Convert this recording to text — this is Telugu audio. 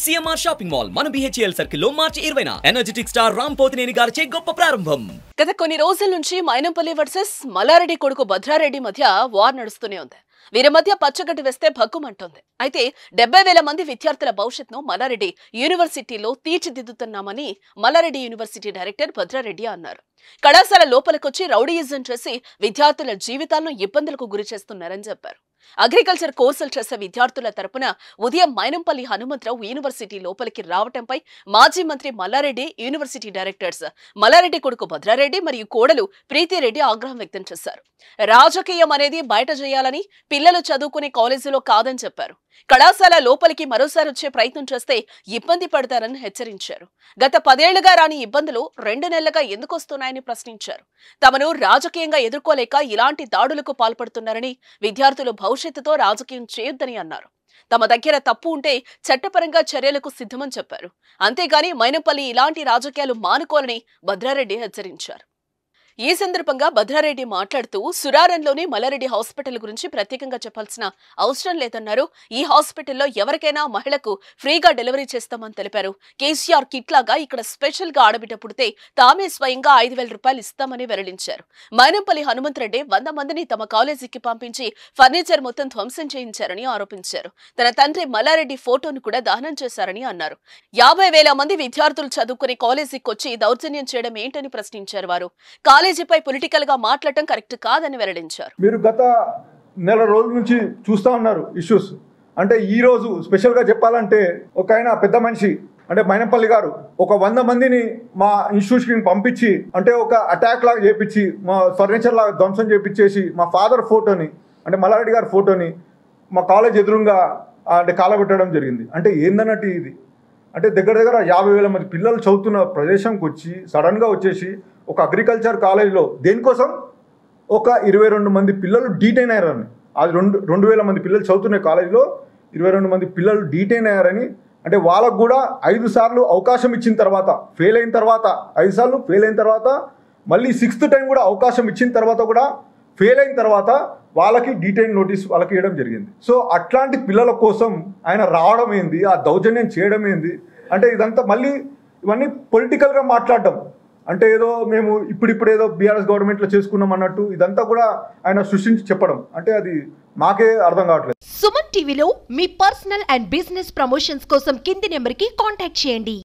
సిఎంఆర్ షాపింగ్ మాల్ మన బిహెచ్ఎల్ సర్కిల్ లో మార్చి 20న ఎనర్జెటిక్ స్టార్ రామ్ పోతినేని గారిచే గొప్ప ప్రారంభం. గత కొన్ని రోజుల నుంచి మైనంపల్లి వర్సెస్ మల్లారెడ్డి కొడుకు భద్రారెడ్డి మధ్య వార్ నడుస్తూనే ఉంది. వీరి మధ్య పచ్చగడ్డి వేస్తే భగ్గుమంటోంది. అయితే 70,000 మంది విద్యార్థుల భవిష్యత్తును మల్లారెడ్డి యూనివర్సిటీలో తీర్చిదిద్దుతున్నామని మల్లారెడ్డి యూనివర్సిటీ డైరెక్టర్ భద్రారెడ్డి అన్నారు. కళాశాల లోపలికొచ్చి రౌడీయిజం చేసి విద్యార్థుల జీవితాలను ఇబ్బందులకు గురి చేస్తున్నారని చెప్పారు. అగ్రికల్చర్ కోర్సులు చేసే విద్యార్థుల తరపున ఉదయం మైనంపల్లి హనుమంతరావు యూనివర్సిటీ లోపలికి రావటంపై మాజీ మంత్రి మల్లారెడ్డి, యూనివర్సిటీ డైరెక్టర్స్ మల్లారెడ్డి కొడుకు భద్రారెడ్డి మరియు కోడలు ప్రీతిరెడ్డి ఆగ్రహం వ్యక్తం చేశారు. రాజకీయం అనేది బయట చేయాలని, పిల్లలు చదువుకునే కాలేజీలో కాదని చెప్పారు. కళాశాల లోపలికి మరోసారి వచ్చే ప్రయత్నం చేస్తే ఇబ్బంది పడతారని హెచ్చరించారు. గత 10 ఏళ్లుగా రాని ఇబ్బందులు 2 నెలలుగా ఎందుకు వస్తున్నాయని ప్రశ్నించారు. తమను రాజకీయంగా ఎదుర్కోలేక ఇలాంటి దాడులకు పాల్పడుతున్నారని, విద్యార్థులు భవిష్యత్తుతో రాజకీయం చేయొద్దని అన్నారు. తమ దగ్గర తప్పు ఉంటే చట్టపరంగా చర్యలకు సిద్ధమని చెప్పారు. అంతేగాని మైనంపల్లి ఇలాంటి రాజకీయాలు మానుకోవాలని భద్రారెడ్డి హెచ్చరించారు. ఈ సందర్భంగా భద్రారెడ్డి మాట్లాడుతూ సురారంలోని మల్లారెడ్డి హాస్పిటల్ గురించి ప్రత్యేకంగా చెప్పాల్సిన అవసరం లేదన్నారు. ఈ హాస్పిటల్లో ఎవరికైనా మహిళకు ఫ్రీగా డెలివరీ చేస్తామని తెలిపారు. కేసీఆర్ కిట్ లాగా ఇక్కడ స్పెషల్ గా ఆడబిడ్డ పుడితే తామే స్వయంగా 5,000 రూపాయలు ఇస్తామని వెల్లడించారు. మైనంపల్లి హనుమంతరెడ్డి 100 మందిని తమ కాలేజీకి పంపించి ఫర్నిచర్ మొత్తం ధ్వంసం చేయించారని ఆరోపించారు. తన తండ్రి మల్లారెడ్డి ఫోటోను కూడా దహనం చేశారని అన్నారు. 50,000 మంది విద్యార్థులు చదువుకునే కాలేజీకి వచ్చి దౌర్జన్యం చేయడం ఏంటని ప్రశ్నించారు. వారు కాలేజీపై పొలిటికల్ గా మాట్లాడటం కరెక్ట్ కాదని వెల్లడించారు. మీరు గత నెల రోజుల నుంచి చూస్తూ ఉన్నారు ఇష్యూస్. అంటే ఈ రోజు స్పెషల్ గా చెప్పాలంటే ఒక ఆయన పెద్ద మనిషి అంటే మైనంపల్లి గారు ఒక 100 మందిని మా ఇన్స్టిట్యూషన్ పంపించి అంటే ఒక అటాక్ లాగా చేపించి మా ఫర్నిచర్ లాగా ధ్వంసం చేపించేసి మా ఫాదర్ ఫోటోని అంటే మల్లారెడ్డి గారి ఫోటోని మా కాలేజ్ ఎదురుగా అంటే కాలబెట్టడం జరిగింది. అంటే ఏందన్నట్టు ఇది అంటే దగ్గర 50,000 మంది పిల్లలు చదువుతున్న ప్రదేశంకి వచ్చి సడన్గా వచ్చేసి ఒక అగ్రికల్చర్ కాలేజ్లో దేనికోసం ఒక 22 మంది పిల్లలు డీటైన్ అయ్యారని, అది 2,000 మంది పిల్లలు చదువుతున్న కాలేజ్లో 22 మంది పిల్లలు డీటైన్ అయ్యారని, అంటే వాళ్ళకు కూడా 5 సార్లు అవకాశం ఇచ్చిన తర్వాత ఫెయిల్ అయిన తర్వాత 5 సార్లు ఫెయిల్ అయిన తర్వాత మళ్ళీ 6th టైం కూడా అవకాశం ఇచ్చిన తర్వాత కూడా ఫెయిల్ అయిన తర్వాత వాళ్ళకి డీటైన్ నోటీస్ వాళ్ళకి ఇవ్వడం జరిగింది. సో అట్లాంటి పిల్లల కోసం ఆయన రావడం ఏంది, ఆ దౌర్జన్యం చేయడం ఏంది అంటే ఇదంతా మళ్ళీ ఇవన్నీ పొలిటికల్గా మాట్లాడడం అంటే ఏదో మేము ఇప్పుడు ఏదో బీఆర్ఎస్ గవర్నమెంట్లో చేసుకున్నాం అన్నట్టు ఇదంతా కూడా ఆయన సృష్టించి చెప్పడం అంటే అది మాకే అర్థం కావట్లేదు. సుమన్ టీవీలో మీ పర్సనల్ అండ్ బిజినెస్ ప్రమోషన్స్ కోసం కింది నెంబర్కి కాంటాక్ట్ చేయండి.